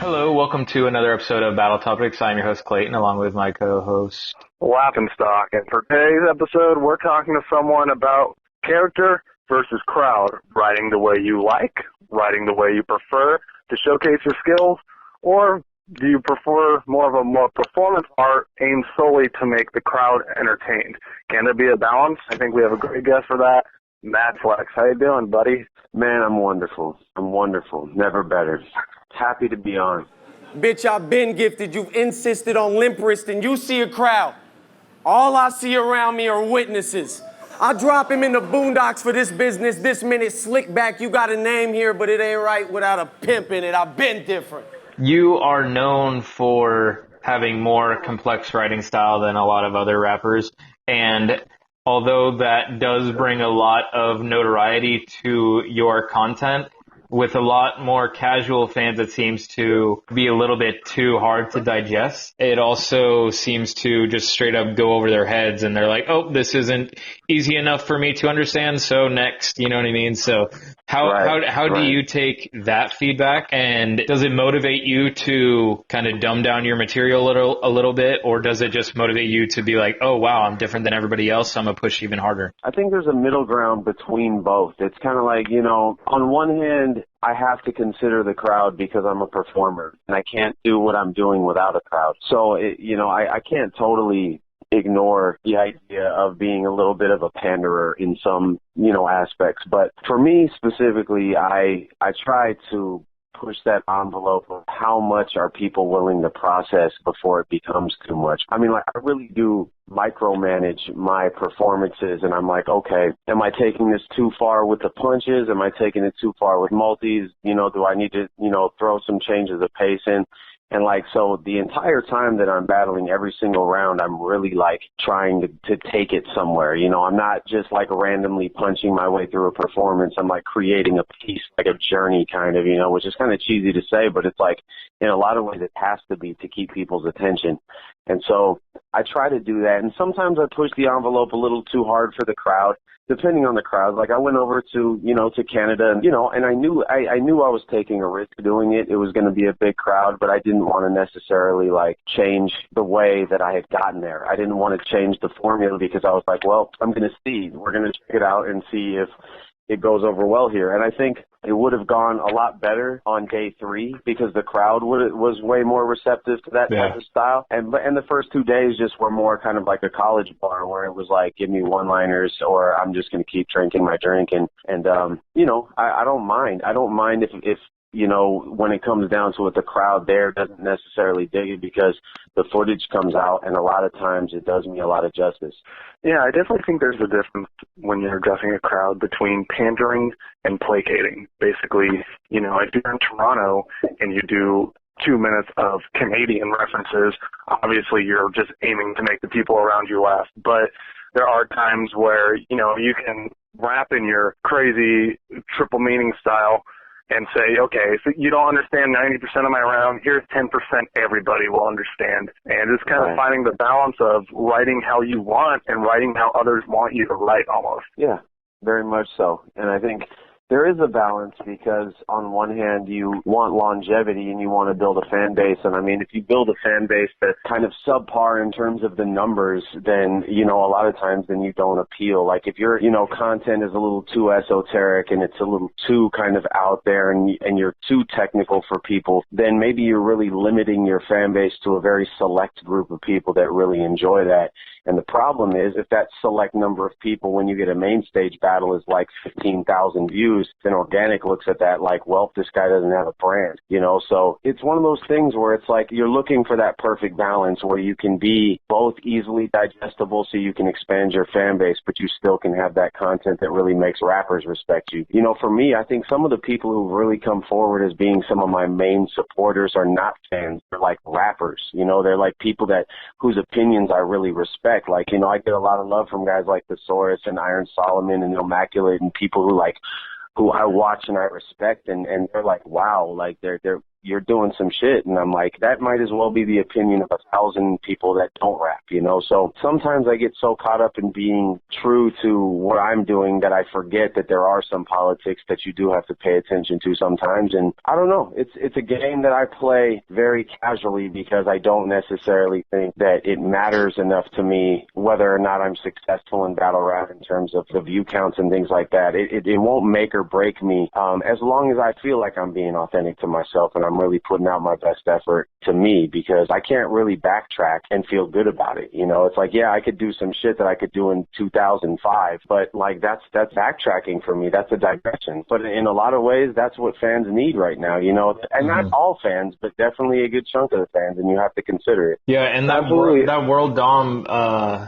Hello, welcome to another episode of Battle Topics. I'm your host Clayton, along with my co-host. Welcome, Stalk. And for today's episode, we're talking to someone about character versus crowd, writing the way you like, writing the way you prefer to showcase your skills, or do you prefer more of a more performance art aimed solely to make the crowd entertained? Can there be a balance? I think we have a great guest for that. Madflex, how you doing, buddy? Man, I'm wonderful. Never better. Happy to be on. Bitch, I've been gifted. You've insisted on limp wrist and you see a crowd. All I see around me are witnesses. I drop him in the boondocks for this business. This minute, slick back, you got a name here, but it ain't right without a pimp in it. I've been different. You are known for having more complex writing style than a lot of other rappers, and although that does bring a lot of notoriety to your content, with a lot more casual fans, it seems to be a little bit too hard to digest. It also seems to just straight up go over their heads, and they're like, oh, this isn't easy enough for me to understand, so next, you know what I mean? So how do you take that feedback, and does it motivate you to kind of dumb down your material a little bit, or does it just motivate you to be like, oh, wow, I'm different than everybody else, so I'm going to push even harder? I think there's a middle ground between both. It's kind of like, on one hand, I have to consider the crowd because I'm a performer, and I can't do what I'm doing without a crowd. So, I can't totally ignore the idea of being a little bit of a panderer in some, aspects. But for me specifically, I try to push that envelope of how much are people willing to process before it becomes too much. I mean, I really do micromanage my performances, and I'm like, okay, am I taking this too far with the punches? Am I taking it too far with multis? Do I need to, throw some changes of pace in? And so the entire time that I'm battling every single round, I'm really trying to take it somewhere. I'm not just randomly punching my way through a performance. I'm creating a piece, a journey kind of, which is kind of cheesy to say, but it's in a lot of ways it has to be to keep people's attention. And so I try to do that. And sometimes I push the envelope a little too hard for the crowd, depending on the crowd. I went over to, to Canada and, and I knew I was taking a risk doing it. It was going to be a big crowd, but I didn't want to necessarily change the way that I had gotten there. I didn't want to change the formula because I was like, well, I'm going to see. We're going to check it out and see if it goes over well here. And I think it would have gone a lot better on day 3 because the crowd was way more receptive to that type of style. And the first 2 days just were more kind of like a college bar where it was give me one-liners or I'm just going to keep drinking my drink. And I don't mind. I don't mind if when it comes down to it, the crowd there doesn't necessarily dig it because the footage comes out, and a lot of times it does me a lot of justice. Yeah, I definitely think there's a difference when you're addressing a crowd between pandering and placating. Basically, if you're in Toronto and you do 2 minutes of Canadian references, obviously you're just aiming to make the people around you laugh. But there are times where, you can rap in your crazy triple meaning style and say, okay, if you don't understand 90% of my round, here's 10% everybody will understand. And it's kind of finding the balance of writing how you want and writing how others want you to write almost. Yeah, very much so. And I think there is a balance because on one hand you want longevity and you want to build a fan base. And I mean, if you build a fan base that's kind of subpar in terms of the numbers, then, a lot of times then you don't appeal. If your, content is a little too esoteric and it's a little too kind of out there and you're too technical for people, then maybe you're really limiting your fan base to a very select group of people that really enjoy that. And the problem is if that select number of people, when you get a main stage battle, is 15,000 views, then organic looks at that well, this guy doesn't have a brand, So it's one of those things where it's you're looking for that perfect balance where you can be both easily digestible so you can expand your fan base, but you still can have that content that really makes rappers respect you. For me, I think some of the people who really come forward as being some of my main supporters are not fans. They're rappers, they're people whose opinions I really respect. I get a lot of love from guys like Thesaurus and Iron Solomon and Immaculate and people who I watch and I respect, and they're wow, they're you're doing some shit. And I'm like, that might as well be the opinion of 1,000 people that don't rap, you know? So sometimes I get so caught up in being true to what I'm doing that I forget that there are some politics that you do have to pay attention to sometimes. And I don't know, it's a game that I play very casually because I don't necessarily think that it matters enough to me whether or not I'm successful in battle rap in terms of the view counts and things like that. It won't make or break me as long as I feel like I'm being authentic to myself and I'm really putting out my best effort to me, because I can't really backtrack and feel good about it. You know, it's like, yeah, I could do some shit that I could do in 2005, but like that's backtracking for me. That's a digression. But in a lot of ways, that's what fans need right now, you know, and not all fans, but definitely a good chunk of the fans, and you have to consider it. Yeah, and that World Dom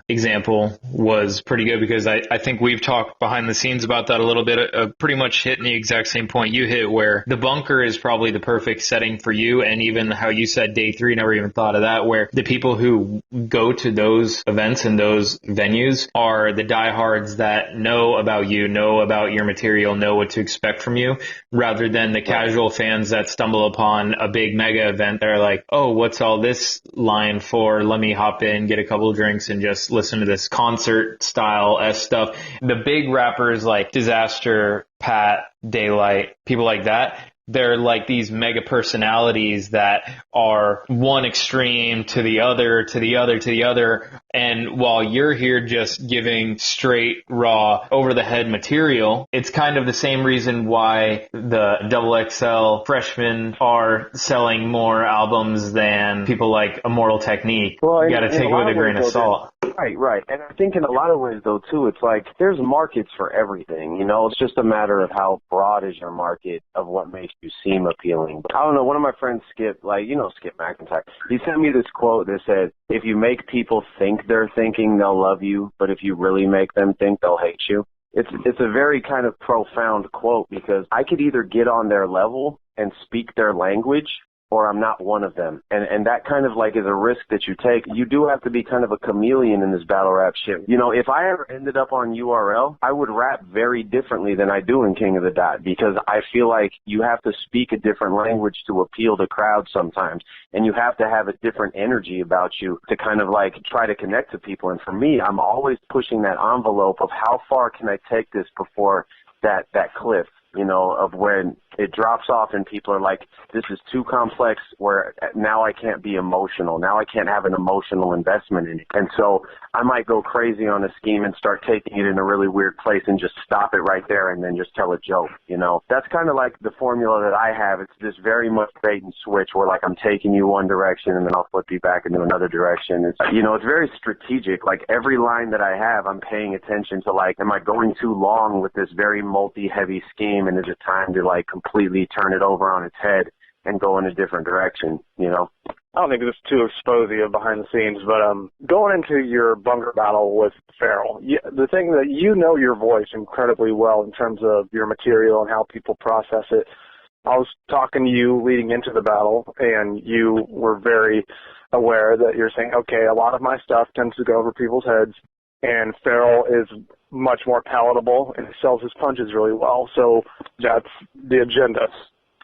example was pretty good, because I think we've talked behind the scenes about that a little bit, pretty much hitting the exact same point you hit, where the bunker is probably the perfect setting for you, and even how you said day 3, never even thought of that, where the people who go to those events and those venues are the diehards that know about you, know about your material, know what to expect from you, rather than the casual fans that stumble upon a big mega event that are like, oh, what's all this line for? Let me hop in, get a couple of drinks, and just listen to this concert style stuff. The big rappers like Disaster, Pat, Daylight, people like that, they're like these mega personalities that are one extreme to the other, to the other, to the other. And while you're here just giving straight, raw, over-the-head material, it's kind of the same reason why the XXL freshmen are selling more albums than people like Immortal Technique. Well, you got to take it with a grain of salt. Right. And I think in a lot of ways, though, too, it's like there's markets for everything. You know, it's just a matter of how broad is your market of what makes you seem appealing. But I don't know. One of my friends, Skip, Skip McIntyre, he sent me this quote that said, if you make people think they're thinking, they'll love you. But if you really make them think, they'll hate you. It's a very kind of profound quote, because I could either get on their level and speak their language, or I'm not one of them. And that kind of like is a risk that you take. You do have to be kind of a chameleon in this battle rap shit. You know, if I ever ended up on URL, I would rap very differently than I do in King of the Dot, because I feel like you have to speak a different language to appeal to crowds sometimes. And you have to have a different energy about you to kind of like try to connect to people. And for me, I'm always pushing that envelope of how far can I take this before that cliff, you know, of when it drops off and people are like, this is too complex, where now I can't be emotional. Now I can't have an emotional investment in it. And so I might go crazy on a scheme and start taking it in a really weird place and just stop it right there and then just tell a joke, you know. That's kind of like the formula that I have. It's just very much bait and switch, where like I'm taking you one direction and then I'll flip you back into another direction. It's, you know, it's very strategic. Like every line that I have, I'm paying attention to, like, am I going too long with this very multi-heavy scheme, and is it time to like completely turn it over on its head and go in a different direction, you know? I don't think it's too exposy behind the scenes, but going into your bunker battle with Farrell, the thing that you know your voice incredibly well in terms of your material and how people process it. I was talking to you leading into the battle, and you were very aware that you're saying, okay, a lot of my stuff tends to go over people's heads, and Farrell is much more palatable and sells his punches really well, so that's the agenda.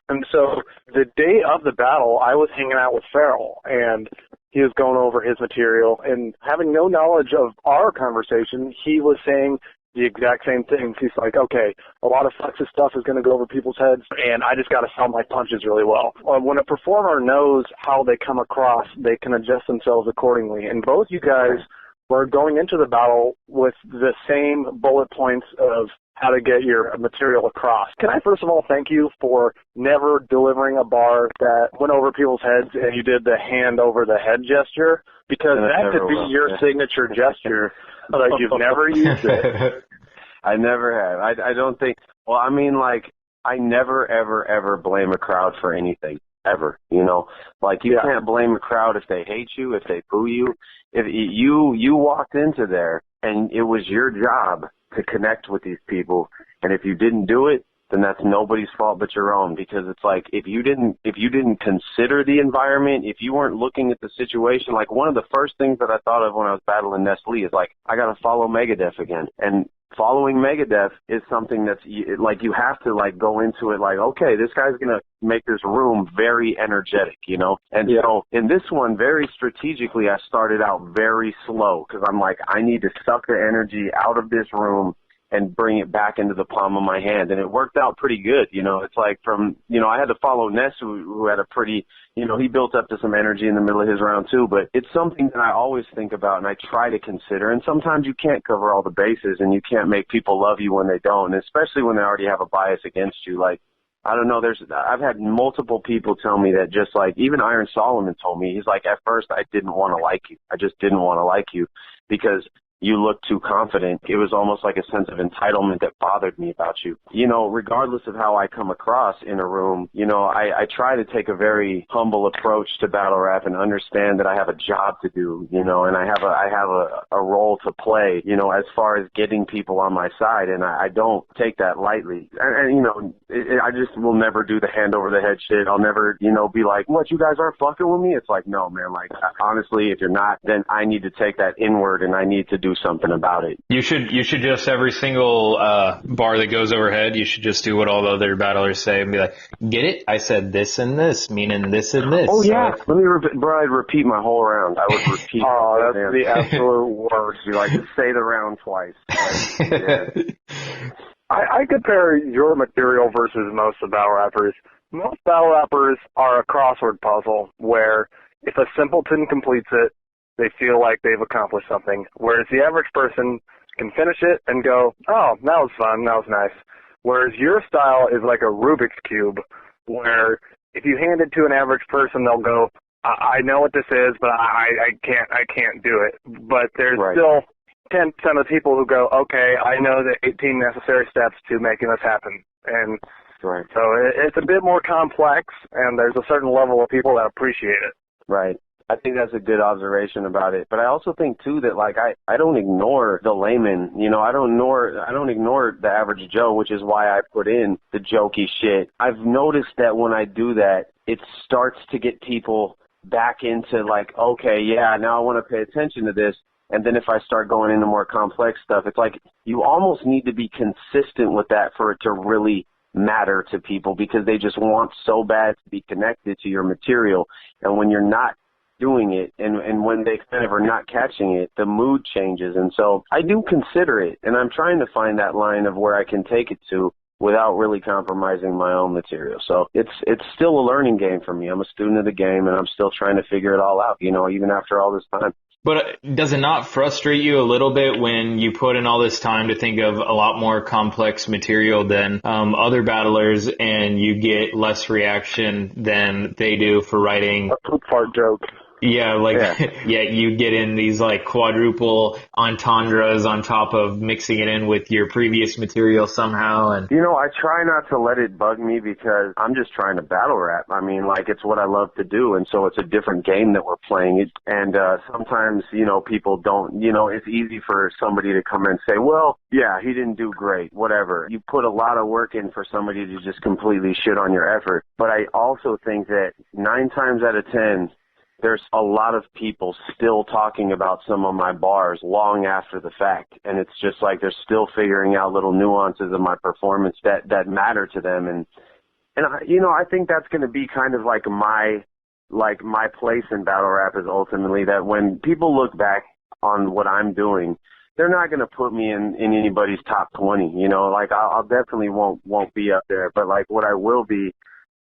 And so the day of the battle, I was hanging out with Farrell, and he was going over his material, and having no knowledge of our conversation, he was saying the exact same things. He's like, okay, a lot of Flex's stuff is going to go over people's heads, and I just got to sell my punches really well. When a performer knows how they come across, they can adjust themselves accordingly. And both you guys were going into the battle with the same bullet points of how to get your material across. Can I first of all thank you for never delivering a bar that went over people's heads and you did the hand over the head gesture? Because that could be your signature gesture, but you've never used it. I never have. I don't think, well, I mean, like, I never, ever, ever blame a crowd for anything. Ever, you know, like you can't blame a crowd if they hate you, if they boo you. If you walked into there and it was your job to connect with these people, and if you didn't do it, then that's nobody's fault but your own. Because it's like if you didn't consider the environment, if you weren't looking at the situation, like one of the first things that I thought of when I was battling Nestle is like, I gotta follow Megadeth again. And following Megadeth is something that's like you have to like go into it like, okay, this guy's going to make this room very energetic, you know? And so in this one, very strategically, I started out very slow because I'm like, I need to suck the energy out of this room and bring it back into the palm of my hand. And it worked out pretty good. You know, it's like from, you know, I had to follow Ness, who had a pretty, you know, he built up to some energy in the middle of his round too, but it's something that I always think about and I try to consider. And sometimes you can't cover all the bases and you can't make people love you when they don't, and especially when they already have a bias against you. Like, I don't know, I've had multiple people tell me that, just like even Iron Solomon told me, he's like, at first I didn't want to like you. I just didn't want to like you because you look too confident. It was almost like a sense of entitlement that bothered me about you. You know, regardless of how I come across in a room, you know, I try to take a very humble approach to battle rap and understand that I have a job to do, you know, and I have a role to play, you know, as far as getting people on my side, and I don't take that lightly. And you know, I just will never do the hand over the head shit. I'll never, you know, be like, what, you guys aren't fucking with me? It's like, no, man, like, honestly, if you're not, then I need to take that inward and I need to do something about it. You should just every single bar that goes overhead, you should just do what all the other battlers say and be like, get it? I said this and this, meaning this and this. Oh yeah, let me I'd repeat my whole round. I would repeat. Oh, that's the absolute worst. You like to say the round twice. Like, yeah. I compare your material versus most of the battle rappers. Most battle rappers are a crossword puzzle where if a simpleton completes it, they feel like they've accomplished something, whereas the average person can finish it and go, oh, that was fun, that was nice. Whereas your style is like a Rubik's Cube, where if you hand it to an average person, they'll go, I know what this is, but I can't do it. But there's still 10% of people who go, okay, I know the 18 necessary steps to making this happen. And so it's a bit more complex, and there's a certain level of people that appreciate it. Right. I think that's a good observation about it. But I also think, too, that, like, I don't ignore the layman. You know, I don't ignore the average Joe, which is why I put in the jokey shit. I've noticed that when I do that, it starts to get people back into, like, okay, yeah, now I want to pay attention to this. And then if I start going into more complex stuff, it's like you almost need to be consistent with that for it to really matter to people, because they just want so bad to be connected to your material. And when you're not doing it, and when they kind of are not catching it, the mood changes. And so I do consider it, and I'm trying to find that line of where I can take it to without really compromising my own material. So it's still a learning game for me. I'm a student of the game, and I'm still trying to figure it all out, you know, even after all this time. But does it not frustrate you a little bit when you put in all this time to think of a lot more complex material than other battlers, and you get less reaction than they do for writing a poop fart joke? Yeah, like, yeah, you get in these like quadruple entendres on top of mixing it in with your previous material somehow. And you know, I try not to let it bug me because I'm just trying to battle rap. I mean, like, it's what I love to do, and so it's a different game that we're playing. And sometimes, you know, people don't, you know, it's easy for somebody to come in and say, well, yeah, he didn't do great, whatever. You put a lot of work in for somebody to just completely shit on your effort. But I also think that 9 times out of 10, there's a lot of people still talking about some of my bars long after the fact. And it's just like they're still figuring out little nuances of my performance that matter to them. And you know, I think that's going to be kind of like my place in battle rap is ultimately that when people look back on what I'm doing, they're not going to put me in anybody's top 20. You know, like I'll definitely won't be up there. But like what I will be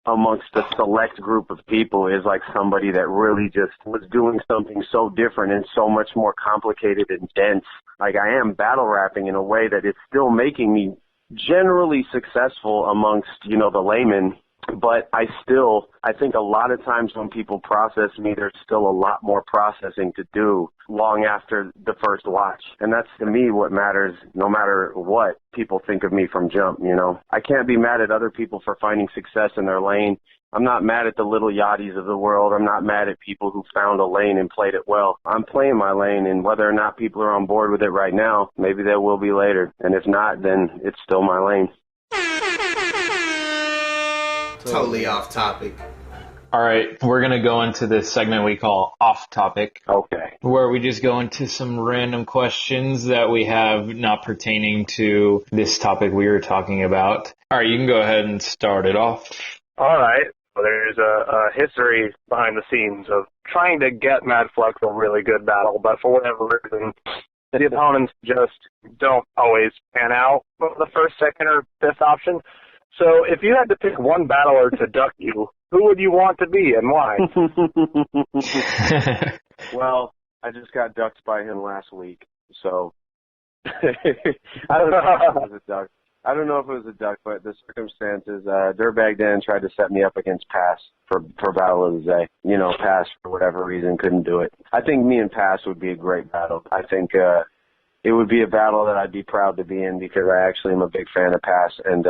amongst a select group of people is like somebody that really just was doing something so different and so much more complicated and dense. Like, I am battle rapping in a way that it's still making me generally successful amongst, you know, the laymen. But I think a lot of times when people process me, there's still a lot more processing to do long after the first watch. And that's, to me, what matters, no matter what people think of me from jump, you know. I can't be mad at other people for finding success in their lane. I'm not mad at the little yachties of the world. I'm not mad at people who found a lane and played it well. I'm playing my lane, and whether or not people are on board with it right now, maybe they will be later. And if not, then it's still my lane. Totally off topic. All right, we're going to go into this segment we call Off Topic, Okay. where we just go into some random questions that we have not pertaining to this topic we were talking about. All right, you can go ahead and start it off. All right. Well, there's a history behind the scenes of trying to get Madflex a really good battle, but for whatever reason, the opponents just don't always pan out for the first, second, or fifth option. So if you had to pick one battler to duck you, who would you want to be and why? Well, I just got ducked by him last week, so I don't know if it was a duck. I don't know if it was a duck, but the circumstances, Dirtbag Dan tried to set me up against Pass for Battle of the Day. You know, Pass, for whatever reason, couldn't do it. I think me and Pass would be a great battle. I think it would be a battle that I'd be proud to be in because I actually am a big fan of Pass. And,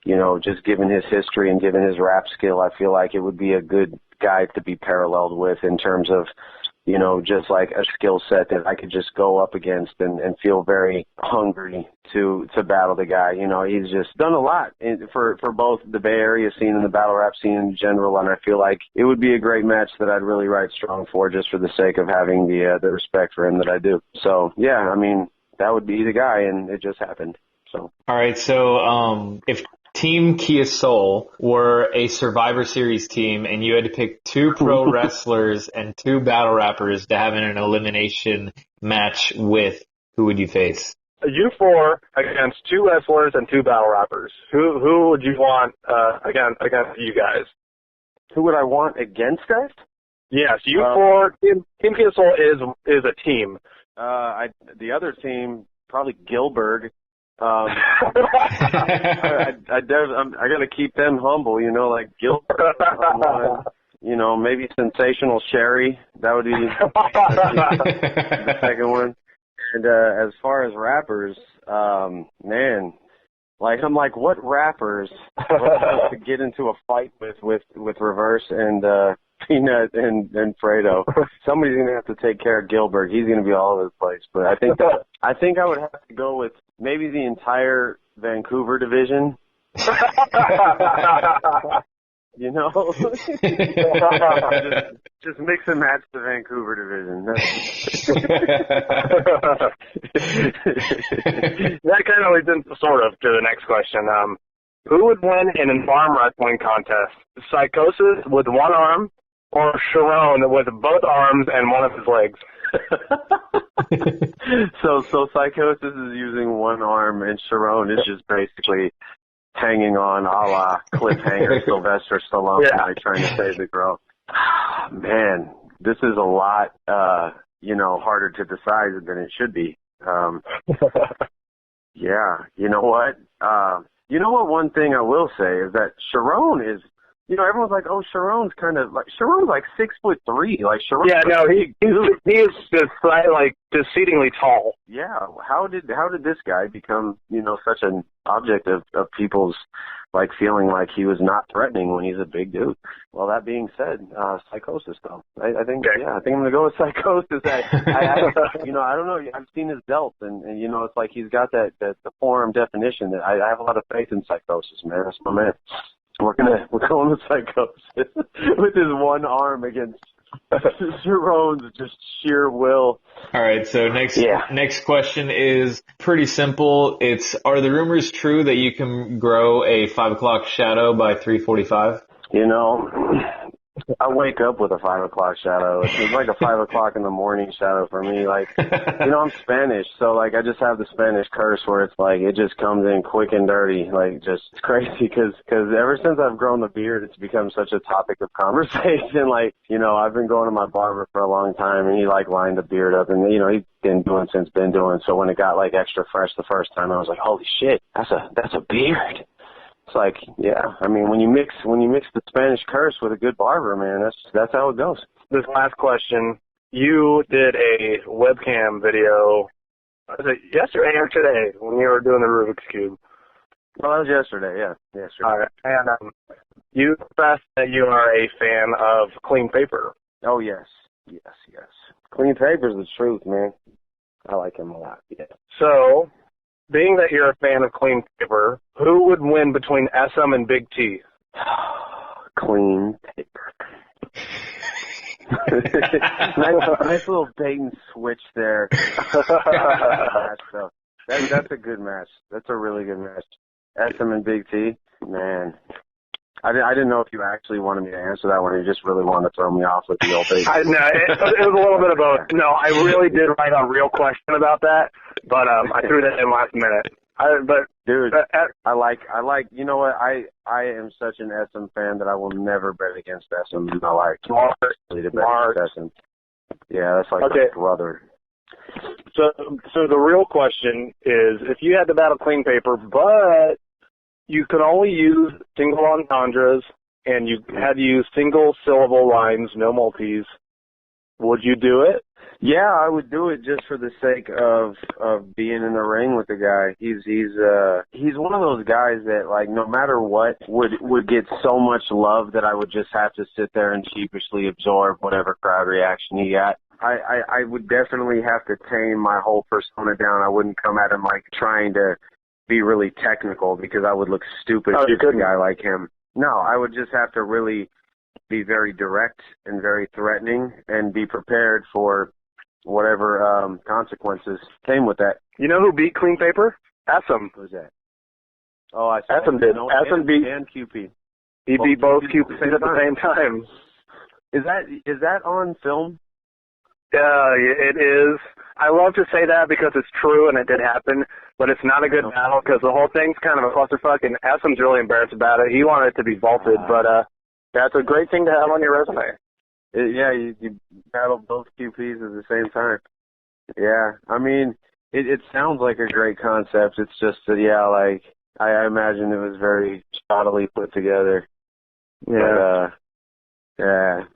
you know, just given his history and given his rap skill, I feel like it would be a good guy to be paralleled with in terms of, you know, just like a skill set that I could just go up against and feel very hungry to battle the guy. You know, he's just done a lot for both the Bay Area scene and the battle rap scene in general, and I feel like it would be a great match that I'd really write strong for just for the sake of having the respect for him that I do. So, yeah, I mean, that would be the guy, and it just happened. So. All right, so if Team Kia Soul were a Survivor Series team and you had to pick 2 pro wrestlers and 2 battle rappers to have in an elimination match with, who would you face? You 4 against 2 wrestlers and 2 battle rappers. Who would you want against you guys? Who would I want against us? Yes, you 4. Team Kia Soul is a team. The other team, probably Gilbert. I got to keep them humble, you know, like Gilbert. You know, maybe Sensational Sherry. That would be the second one. And as far as rappers, man, like I'm like, what rappers to get into a fight with Reverse and Peanut and Fredo? Somebody's gonna have to take care of Gilbert. He's gonna be all over the place. But I think I would have to go with maybe the entire Vancouver division. You know, just mix and match the Vancouver division. That kind of leads into sort of to the next question. Who would win in an arm wrestling contest? Psychosis with one arm or Sharon with both arms and one of his legs? So Psychosis is using one arm and Sharon is just basically hanging on a la cliffhanger Sylvester Stallone, like trying to save the girl. Man, this is a lot, you know, harder to decide than it should be. Yeah, you know what? One thing I will say is that Sharon is, you know, everyone's like, oh, Sharon's like 6'3". Like Sharon. Yeah, no, he is just like exceedingly tall. Yeah, how did this guy become, you know, such an object of people's like feeling like he was not threatening when he's a big dude? Well, that being said, Psychosis though. I think I'm gonna go with Psychosis. You know, I don't know. I've seen his delts, and you know, it's like he's got the forearm definition. That I have a lot of faith in Psychosis, man. That's my man. We're going with Psychosis with his one arm against Sharon's just sheer will. All right, so next question is pretty simple. Are the rumors true that you can grow a 5 o'clock shadow by 3:45? You know, I wake up with a 5 o'clock shadow. It's like a 5 o'clock in the morning shadow for me. Like, you know, I'm Spanish, so like I just have the Spanish curse where it's like it just comes in quick and dirty. Like, just it's crazy because ever since I've grown the beard, it's become such a topic of conversation. Like, you know, I've been going to my barber for a long time, and he like lined the beard up, and you know, he's been doing. So when it got like extra fresh the first time, I was like, holy shit, that's a beard. It's like, yeah, I mean, when you mix the Spanish curse with a good barber, man, that's how it goes. This last question, you did a webcam video, was it yesterday or today when you were doing the Rubik's Cube? Well, that was yesterday, yeah. Yesterday. All right. And you confessed that you are a fan of Clean Paper. Oh, yes. Clean Paper's the truth, man. I like him a lot, yeah. So, being that you're a fan of Clean Paper, who would win between SM and Big T? Clean Paper. nice little bait and switch there. That's a good match. That's a really good match. SM and Big T, man. I didn't know if you actually wanted me to answer that one, or you just really wanted to throw me off with the old thing. No, it was a little bit of both. No, I really did write a real question about that, but I threw that in last minute. Dude, I like. You know what? I am such an SM fan that I will never bet against SM in my life. Mark. SM. Yeah, that's like my brother. So the real question is, if you had to battle clean paper, but you could only use single entendres and you had to use single syllable lines, no multis, would you do it? Yeah, I would do it just for the sake of being in the ring with the guy. He's one of those guys that, like, no matter what would get so much love that I would just have to sit there and sheepishly absorb whatever crowd reaction he got. I would definitely have to tame my whole persona down. I wouldn't come at him like trying to be really technical, because I would look stupid to a guy like him. No, I would just have to really be very direct and very threatening and be prepared for whatever consequences came with that. You know who beat clean paper? SM. Who's that? Oh, I saw SM did. SM beat and QP. He beat both QPs at the same time. Is that on film? It is. I love to say that because it's true and it did happen, but it's not a good battle because the whole thing's kind of a clusterfuck, and SM's really embarrassed about it. He wanted it to be vaulted, but that's a great thing to have on your resume. You battle both QPs at the same time. Yeah, I mean, it sounds like a great concept. It's just that, like, I imagine it was very shoddily put together. Yeah.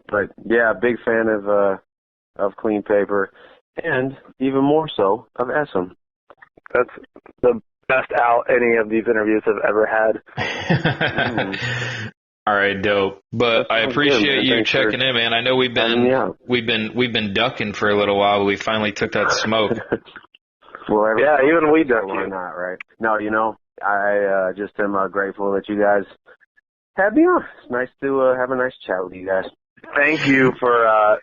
But big fan of clean paper, and even more so of SM. That's the best out any of these interviews have ever had. All right, dope. But I appreciate you checking in, man. I know we've been ducking for a little while, but we finally took that smoke. Well, even we duck. Why not, right? No, I just am grateful that you guys had me on. It's nice to have a nice chat with you guys. Thank you for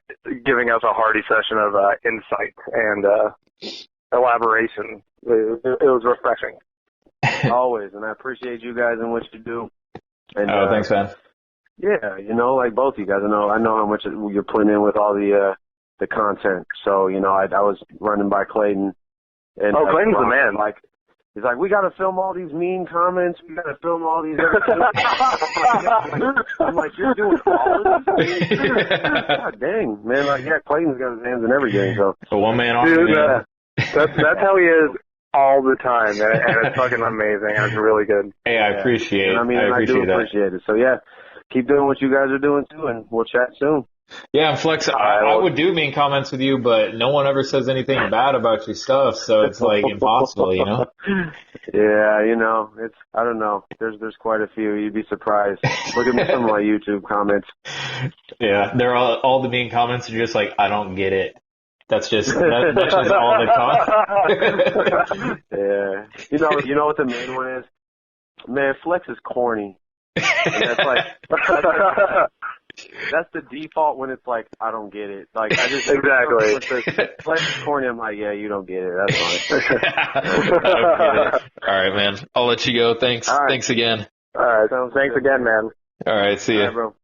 giving us a hearty session of insight and elaboration. It was refreshing. Always, and I appreciate you guys and what you do. And, thanks, man. Yeah, like both of you guys, I know how much you're putting in with all the content. So, I was running by Clayton. And, Clayton's the man. Like, he's like, we got to film all these mean comments. We got to film all these. I'm like, you're doing all of this? God dang, man. Like, Clayton's got his hands in everything. So, a one-man army. Dude, that's how he is all the time, and it's fucking amazing. It's really good. Hey, I appreciate it. I do appreciate it. So, keep doing what you guys are doing, too, and we'll chat soon. Yeah, and Flex, I would do mean comments with you, but no one ever says anything bad about your stuff, so it's like impossible, Yeah, it's, I don't know. There's quite a few. You'd be surprised. Look at some of my YouTube comments. Yeah, they're all the mean comments are just like, I don't get it. That's just that's just all the talk. Yeah. You know what the main one is? Man, Flex is corny. And that's like that's the default when it's like, I don't get it. Like, I just exactly. Flex is corny. I'm like, yeah, you don't get it. That's fine. I don't get it. All right, man. I'll let you go. Thanks. All right. Thanks again. All right. Thanks again, man. All right. See ya. All right, bro.